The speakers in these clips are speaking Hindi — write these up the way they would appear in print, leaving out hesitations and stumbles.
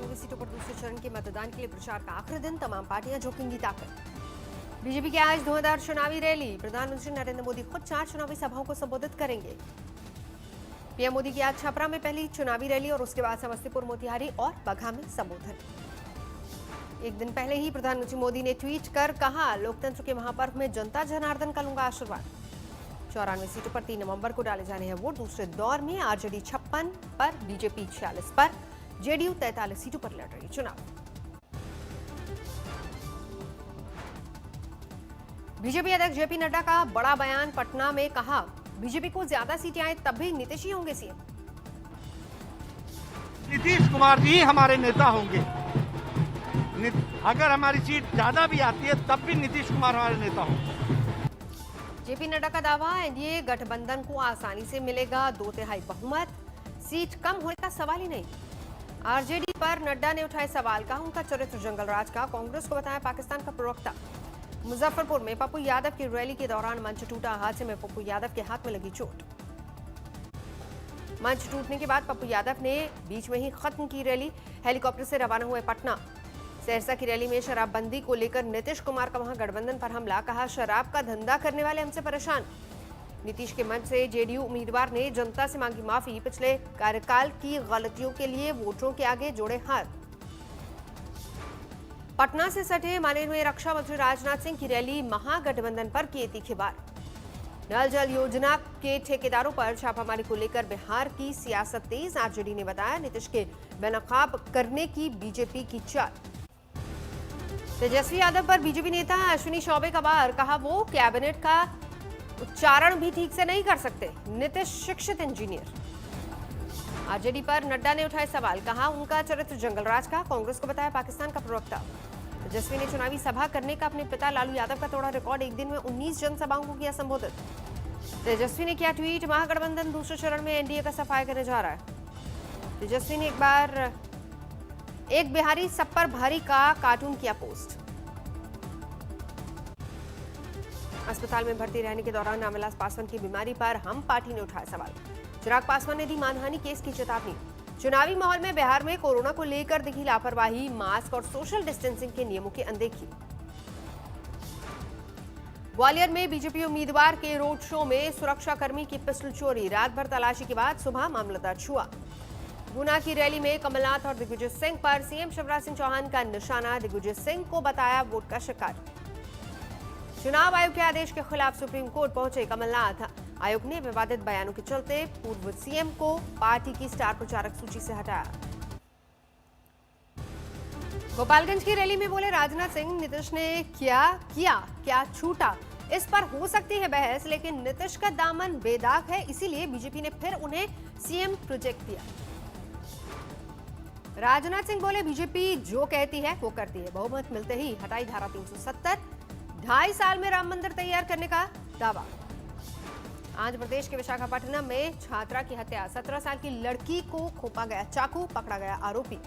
94 सीटों पर दूसरे चरण के मतदान के लिए प्रचार का आखिरी दिन, तमाम पार्टियां झोंकेंगी ताकत। बीजेपी की आज धुआंधार चुनावी रैली, प्रधानमंत्री नरेंद्र मोदी खुद 4 चुनावी सभाओं को संबोधित करेंगे। पीएम मोदी की आज छपरा में पहली चुनावी रैली और उसके बाद समस्तीपुर, मोतिहारी और बगहा में संबोधन। एक दिन पहले ही प्रधानमंत्री मोदी ने ट्वीट कर कहा, लोकतंत्र के महापर्व में जनता जनार्दन का लूंगा आशीर्वाद। 94 सीटों पर 3 नवंबर को डाले जाने हैं वोट। दूसरे दौर में आरजेडी 56 पर, बीजेपी 46 पर, जेडीयू 43 सीटों पर लड़ रही चुनाव। बीजेपी अध्यक्ष जेपी नड्डा का बड़ा बयान, पटना में कहा, बीजेपी को ज्यादा सीटें आए तब भी नीतीश ही होंगे सीएम। नीतीश कुमार जी हमारे नेता होंगे। अगर हमारी सीट ज्यादा भी आती है तब भी नीतीश कुमार हमारे नेता होंगे। जेपी नड्डा का दावा, एनडीए गठबंधन को आसानी से मिलेगा 2/3 बहुमत, सीट कम होने का सवाल ही नहीं। आरजेडी पर नड्डा ने उठाए सवाल, कहा उनका चरित्र जंगलराज का, कांग्रेस को बताया पाकिस्तान का प्रवक्ता। मुजफ्फरपुर में पप्पू यादव की रैली के दौरान मंच टूटा, हादसे में पप्पू यादव के हाथ में लगी चोट। मंच टूटने के बाद पप्पू यादव ने बीच में ही खत्म की रैली, हेलीकॉप्टर से रवाना हुए पटना। सहरसा की रैली में शराबबंदी को लेकर नीतीश कुमार का वहां गठबंधन पर हमला, कहा शराब का धंधा करने वाले हमसे परेशान। नीतीश के मंच से जेडीयू उम्मीदवार ने जनता से मांगी माफी, पिछले कार्यकाल की गलतियों के लिए वोटरों के आगे जोड़े हाथ। पटना से सटे मानेर में रक्षा मंत्री राजनाथ सिंह की रैली, महागठबंधन पर किए तीखे वार। नल जल योजना के ठेकेदारों पर छापामारी को लेकर बिहार की सियासत तेज, आरजेडी ने बताया नीतीश के बेनकाब करने की बीजेपी की चाल। तेजस्वी यादव पर बीजेपी नेता अश्विनी चौबे का वार, कहा वो कैबिनेट का उच्चारण भी ठीक से नहीं कर सकते, नीतीश शिक्षित इंजीनियर। आरजेडी पर नड्डा ने उठाए सवाल, कहा उनका चरित्र जंगलराज का, कांग्रेस को बताया पाकिस्तान का प्रवक्ता। तेजस्वी ने चुनावी सभा करने का अपने पिता लालू यादव का तोड़ा रिकॉर्ड, एक दिन में 19 जनसभाओं को किया संबोधित। तेजस्वी ने किया ट्वीट, महागठबंधन दूसरे चरण में एनडीए का सफाया करने जा रहा है। तेजस्वी ने एक बिहारी सब पर भारी का कार्टून किया पोस्ट। अस्पताल में भर्ती रहने के दौरान रामविलास पासवान की बीमारी पर हम पार्टी ने उठाया सवाल। चिराग पासवान ने दी मानहानि केस की चेतावनी। चुनावी माहौल में बिहार में कोरोना को लेकर दिखी लापरवाही, मास्क और सोशल डिस्टेंसिंग के नियमों की अनदेखी। ग्वालियर में बीजेपी उम्मीदवार के रोड शो में सुरक्षाकर्मी की पिस्टल चोरी, रात भर तलाशी के बाद सुबह मामला दर्ज हुआ। गुना की रैली में कमलनाथ और दिग्विजय सिंह पर सीएम शिवराज सिंह चौहान का निशाना, दिग्विजय सिंह को बताया वोट का शिकार। चुनाव आयोग के आदेश के खिलाफ सुप्रीम कोर्ट पहुंचे कमलनाथ, आयोग ने विवादित बयानों के चलते पूर्व सीएम को पार्टी की स्टार प्रचारक सूची से हटाया। गोपालगंज की रैली में बोले राजनाथ सिंह, नीतीश ने क्या छूटा, इस पर हो सकती है बहस, लेकिन नीतीश का दामन बेदाग है, इसीलिए बीजेपी ने फिर उन्हें सीएम प्रोजेक्ट दिया। राजनाथ सिंह बोले, बीजेपी जो कहती है वो करती है, बहुमत मिलते ही हटाई धारा 370, 2.5 साल में राम मंदिर तैयार करने का दावा। आंध्र प्रदेश के विशाखापट्टनम में छात्रा की हत्या, 17 साल की लड़की को खोपा गया चाकू, पकड़ा गया आरोपी।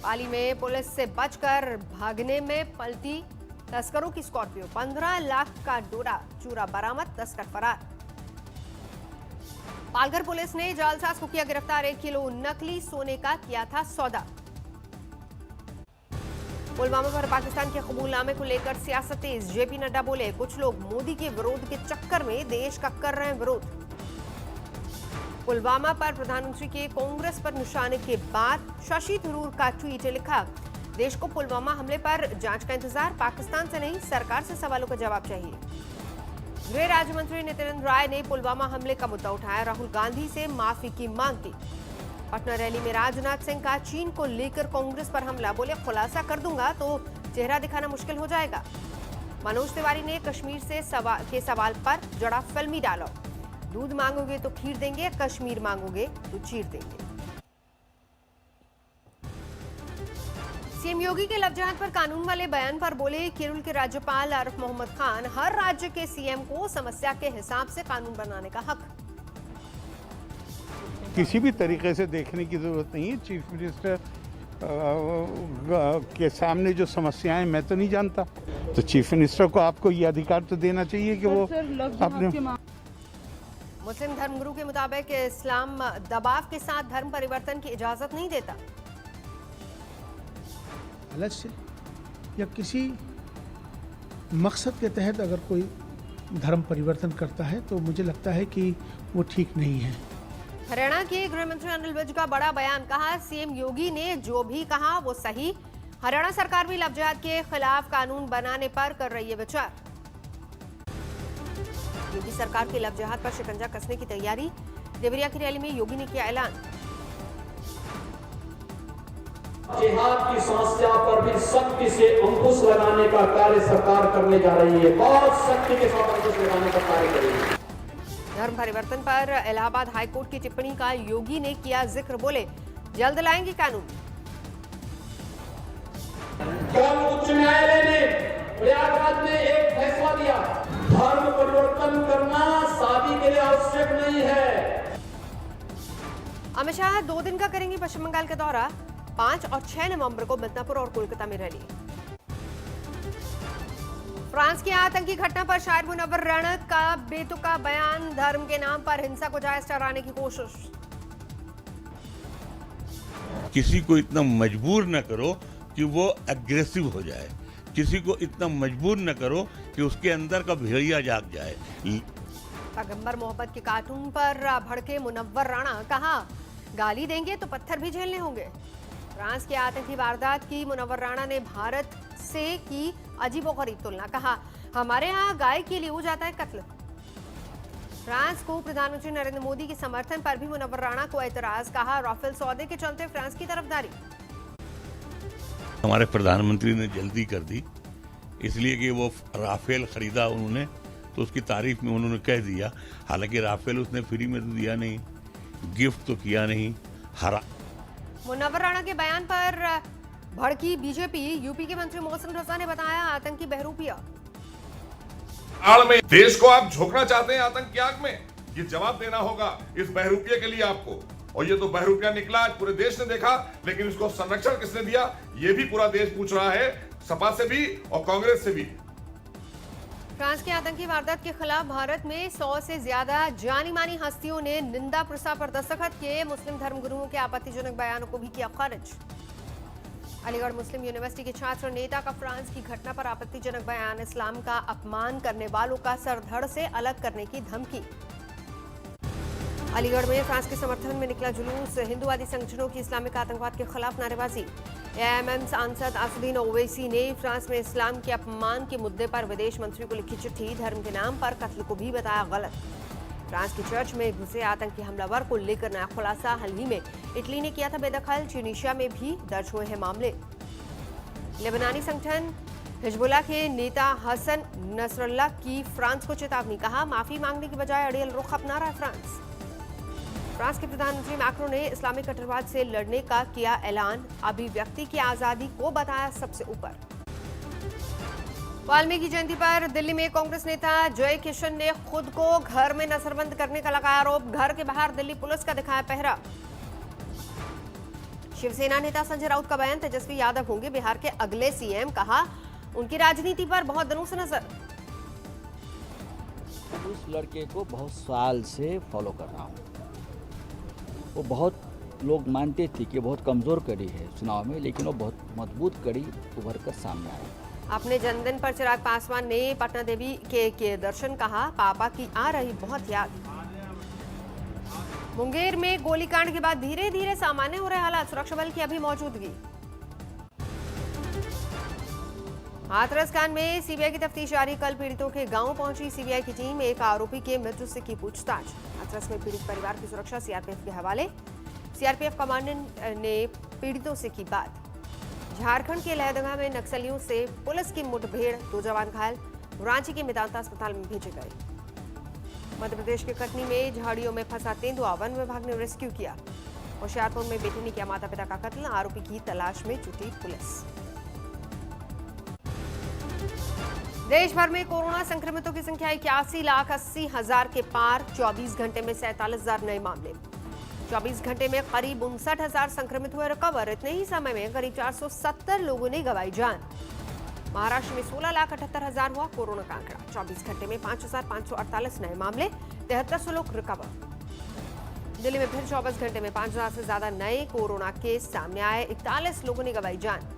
पाली में पुलिस से बचकर भागने में पलटी तस्करों की स्कॉर्पियो, 15 लाख का डोरा चूरा बरामद, तस्कर फरार। पालघर पुलिस ने जालसाज को किया गिरफ्तार, 1 किलो नकली सोने का किया था सौदा। पुलवामा पर पाकिस्तान के कबूलनामे को लेकर सियासत तेज, जेपी नड्डा बोले, कुछ लोग मोदी के विरोध के चक्कर में देश का कर रहे हैं विरोध। पुलवामा पर प्रधानमंत्री के कांग्रेस पर निशाने के बाद शशि थरूर का ट्वीट, लिखा, देश को पुलवामा हमले पर जांच का इंतजार, पाकिस्तान से नहीं सरकार से सवालों का जवाब चाहिए। गृह राज्य मंत्री नित्यानंद राय ने पुलवामा हमले का मुद्दा उठाया, राहुल गांधी से माफी की मांग की। पटना रैली में राजनाथ सिंह का चीन को लेकर कांग्रेस पर हमला, बोले खुलासा कर दूंगा तो चेहरा दिखाना मुश्किल हो जाएगा। मनोज तिवारी ने कश्मीर से सवाल पर जड़ा फिल्मी डायलॉग, दूध मांगोगे तो खीर देंगे, कश्मीर मांगोगे तो चीर देंगे। सीएम योगी के लफ्जहात पर कानून वाले बयान पर बोले केरल के राज्यपाल आरिफ मोहम्मद खान, हर राज्य के सीएम को समस्या के हिसाब से कानून बनाने का हक। किसी भी तरीके से देखने की जरूरत नहीं है। चीफ मिनिस्टर के सामने जो समस्याएं मैं तो नहीं जानता, तो चीफ मिनिस्टर को आपको ये अधिकार तो देना चाहिए कि वो अपने। मुस्लिम धर्मगुरु के मुताबिक इस्लाम दबाव के साथ धर्म परिवर्तन की इजाजत नहीं देता। लालच से या किसी मकसद के तहत अगर कोई धर्म परिवर्तन करता है तो मुझे लगता है कि वो ठीक नहीं है। हरियाणा के गृह मंत्री अनिल विज का बड़ा बयान, कहा सीएम योगी ने जो भी कहा वो सही। हरियाणा सरकार भी लव जिहाद के खिलाफ कानून बनाने पर कर रही है विचार। योगी सरकार के लव जिहाद पर शिकंजा कसने की तैयारी। देवरिया की रैली में योगी ने किया ऐलान। जिहाद की समस्या पर भी सख्ती से अंकुश लगाने का कार्य सरकार करने जा रही है। बहुत सख्ती के साथ अंकुश लगाने का कार्य करेगी। धर्म परिवर्तन पर इलाहाबाद हाईकोर्ट की टिप्पणी का योगी ने किया जिक्र, बोले जल्द लाएंगे कानून। कल उच्च न्यायालय ने प्रयागराज में एक फैसला दिया, धर्म परिवर्तन करना शादी के लिए आवश्यक नहीं है। अमित शाह 2 दिन का करेंगे पश्चिम बंगाल का दौरा। 5 और 6 नवंबर को मिदनापुर और कोलकाता में रैली। फ्रांस की आतंकी घटना पर शायर मुनव्वर राणा का बेतुका बयान, धर्म के नाम पर हिंसा को जायज ठहराने की कोशिश। किसी को इतना मजबूर न करो कि वो एग्रेसिव हो जाए, किसी को इतना मजबूर न करो कि उसके अंदर का भेड़िया जाग जाए। पैगंबर मोहब्बत के कार्टून पर भड़के मुनव्वर राणा, कहा गाली देंगे तो पत्थर भी झेलने होंगे। फ्रांस के आतंकी वारदात की मुनव्वर राणा ने भारत से की अजीबोगरीब तुलना, कहा हमारे यहाँ गाय के लिए हो जाता है कत्ल। फ्रांस को प्रधानमंत्री नरेंद्र मोदी के समर्थन पर भी मुनव्वर राणा को ऐतराज, कहा राफेल सौदे के चलते फ्रांस की तरफदारी। हमारे प्रधानमंत्री ने जल्दी कर दी इसलिए कि वो राफेल खरीदा उन्होंने, तो उसकी तारीफ में उन्होंने कह दिया। हालांकि राफेल उसने फ्री में तो दिया नहीं, गिफ्ट तो किया नहीं, हरा। मुनव्वर राणा के बयान पर भड़की बीजेपी। यूपी के मंत्री मोहसिन रजा ने बताया आतंकी बहरूपिया। आड़ में देश को आप झोंकना चाहते हैं आतंक की आग में, ये जवाब देना होगा इस बहरूपिये के लिए आपको। और ये तो बहरूपिया निकला, आज पूरे देश ने देखा, लेकिन इसको संरक्षण किसने दिया ये भी पूरा देश पूछ रहा है, सपा से भी और कांग्रेस से भी। फ्रांस की आतंकी वारदात के खिलाफ भारत में 100 से ज्यादा जानी मानी हस्तियों ने निंदा प्रस्ताव पर दस्तखत किए। मुस्लिम धर्मगुरुओं के आपत्तिजनक बयानों को भी किया खारिज। अलीगढ़ मुस्लिम यूनिवर्सिटी के छात्र नेता का फ्रांस की घटना पर आपत्तिजनक बयान, इस्लाम का अपमान करने वालों का सर धड़ से अलग करने की धमकी। अलीगढ़ में फ्रांस के समर्थन में निकला जुलूस, हिंदूवादी संगठनों की इस्लामिक आतंकवाद के खिलाफ नारेबाजी। एएमएम सांसद असदुद्दीन ओवैसी ने फ्रांस में इस्लाम के अपमान के मुद्दे पर विदेश मंत्री को लिखी चिट्ठी, धर्म के नाम पर कत्ल को भी बताया गलत। फ्रांस की चर्च में घुसे आतंकी हमलावर को लेकर नया खुलासा, हाल ही में इटली ने किया था बेदखल, ट्यूनीशिया में भी दर्ज हुए हैं मामले। लेबनानी संगठन हिजबुल्लाह के नेता हसन नसरल्लाह की फ्रांस को चेतावनी, कहा माफी मांगने की बजाय अड़ियल रुख अपना रहा है फ्रांस। फ्रांस के प्रधानमंत्री मैक्रों ने इस्लामिक कट्टरवाद से लड़ने का किया ऐलान, अभिव्यक्ति की आजादी को बताया सबसे ऊपर। वाल्मीकि जयंती पर दिल्ली में कांग्रेस नेता जय किशन ने खुद को घर में नजरबंद करने का लगाया आरोप, घर के बाहर दिल्ली पुलिस का दिखाया पहरा। शिवसेना नेता संजय राउत का बयान, तेजस्वी यादव होंगे बिहार के अगले सीएम, कहा उनकी राजनीति पर बहुत दिनों से नजर। उस लड़के को बहुत साल से फॉलो कर रहा हूँ। वो बहुत लोग मानते थे कि बहुत कमज़ोर कड़ी है चुनाव में, लेकिन वो बहुत मजबूत कड़ी उभर कर सामने आई। अपने जन्मदिन पर चिराग पासवान ने पटना देवी के दर्शन, कहा पापा की आ रही बहुत याद। मुंगेर में गोलीकांड के बाद धीरे धीरे सामान्य हो रहे हालात, सुरक्षा बल की अभी मौजूदगी। हाथरस कांड में सीबीआई की तफ्तीश जारी, कल पीड़ितों के गांव पहुंची सीबीआई की टीम, एक आरोपी के मृत्यु से की पूछताछ। हाथरस में पीड़ित परिवार की सुरक्षा सीआरपीएफ के हवाले, सीआरपीएफ कमांडेंट ने पीड़ितों से की बात। झारखंड के लहदगा में नक्सलियों से पुलिस की मुठभेड़, 2 जवान घायल, रांची के मेदांता अस्पताल में भेजे गए। मध्य प्रदेश के कटनी में झाड़ियों में फंसा तेंदुआ, वन विभाग ने रेस्क्यू किया। होशियारपुर में बेटी ने किया माता पिता का कत्ल, आरोपी की तलाश में जुटी पुलिस। देश भर में कोरोना संक्रमितों की संख्या 81,80,000 के पार, 24 घंटे में 47,000 नए मामले। 24 घंटे में करीब 59,000 संक्रमित हुए रिकवर। इतने ही समय में करीब 470 लोगों ने गंवाई जान। महाराष्ट्र में 16,78,000 हुआ कोरोना का आंकड़ा। 24 घंटे में 5,548 नए मामले, 7300 लोग रिकवर। दिल्ली में फिर 24 घंटे में 5,000 से ज्यादा नए कोरोना केस सामने आए, 41 लोगों ने गंवाई जान।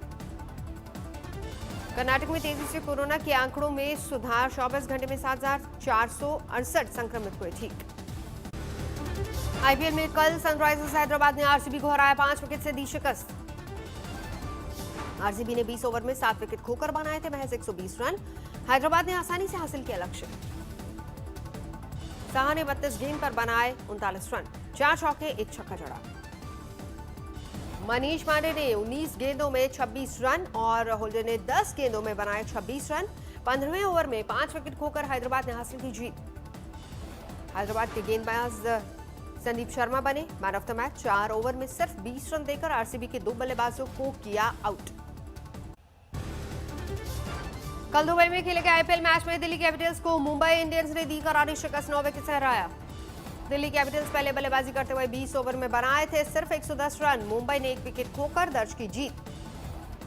कर्नाटक में तेजी से कोरोना के आंकड़ों में सुधार, 24 घंटे में 7,468 संक्रमित हुए ठीक। आईपीएल में कल सनराइजर्स हैदराबाद ने आरसीबी को हराया, 5 विकेट से दी शिकस्त। आरसीबी ने 20 ओवर में 7 विकेट खोकर बनाए थे महज 120 रन। हैदराबाद ने आसानी से हासिल किया लक्ष्य। साहा ने 32 गेंद पर बनाए 39 रन, 4 चौके 1 छक्का जड़ा। मनीष पांडे ने 19 गेंदों में 26 रन और होल्डर ने 10 गेंदों में बनाए 26 रन। 15वें ओवर में 5 विकेट खोकर हैदराबाद ने हासिल की जीत। हैदराबाद के गेंदबाज संदीप शर्मा बने man of the match. 4 over में सिर्फ 20 रन देकर आरसीबी के 2 बल्लेबाजों को किया आउट। कल दुबई में खेले गए आईपीएल मैच में दिल्ली कैपिटल्स को मुंबई इंडियंस ने दी करारी शिकस्त, 9 विकेट से हराया। दिल्ली कैपिटल्स पहले बल्लेबाजी करते हुए 20 ओवर में बनाए थे सिर्फ 110 रन। मुंबई ने 1 विकेट खोकर दर्ज की जीत।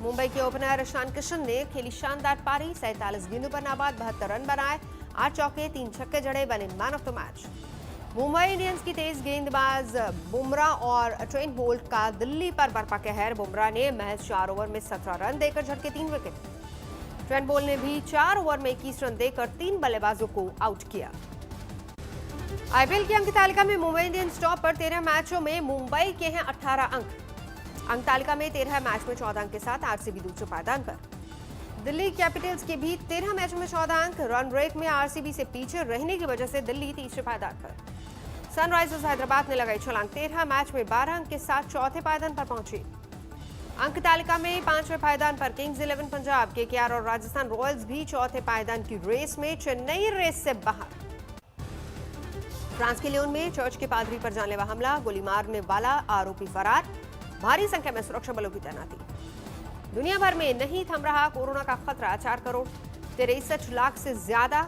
मुंबई के ओपनर ईशान किशन ने खेली शानदार पारी, 47 गेंदों पर नाबाद 72 रन बनाए, 8 चौके 3 छक्के जड़े, बने man of the match. Mumbai Indians की तेज गेंदबाज बुमराह और ट्रेंट बोल्ट का दिल्ली पर बरपा कहर। बुमराह ने महज 4 ओवर में 17 रन देकर झटके 3 विकेट। ट्रेंट बोल्ट ने भी 4 ओवर में 21 रन देकर 3 बल्लेबाजों को आउट किया। आईपीएल की अंक तालिका में मुंबई इंडियंस टॉप पर, 13 मैचों में मुंबई के हैं 18 अंक। अंक तालिका में 13 मैच में 14 अंक के साथ आरसीबी दूसरे पायदान पर। दिल्ली कैपिटल्स के भी 13 मैचों में 14 अंक। रन रेट में आरसीबी से पीछे रहने की वजह से दिल्ली तीसरे पायदान पर। सनराइजर्स हैदराबाद ने लगाई छलांग, 13 मैच में 12 अंक के साथ चौथे पायदान पर पहुंची। अंक तालिका में 5वें पायदान पर किंग्स 11 पंजाब, केकेआर और राजस्थान रॉयल्स भी चौथे पायदान की रेस में। चेन्नई रेस से बाहर। फ्रांस के लियोन में चर्च के पादरी पर जानलेवा हमला, गोली मारने वाला आरोपी फरार, भारी संख्या में सुरक्षा बलों की तैनाती। दुनिया भर में नहीं थम रहा कोरोना का खतरा, 4,63 लाख से ज्यादा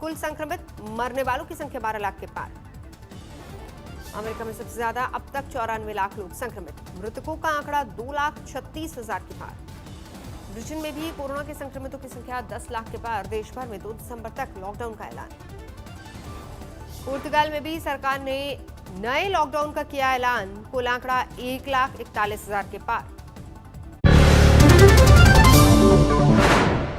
कुल संक्रमित, मरने वालों की संख्या 12 लाख के पार। अमेरिका में सबसे ज्यादा अब तक 94 लाख लोग संक्रमित, मृतकों का आंकड़ा 2,36,000 के पार। ब्रिटेन में भी कोरोना के संक्रमितों की संख्या 10 लाख के पार। देश भर में 2 दिसंबर तक लॉकडाउन का ऐलान। पुर्तगाल में भी सरकार ने नए लॉकडाउन का किया ऐलान, कुल आंकड़ा 1,41,000 के पार।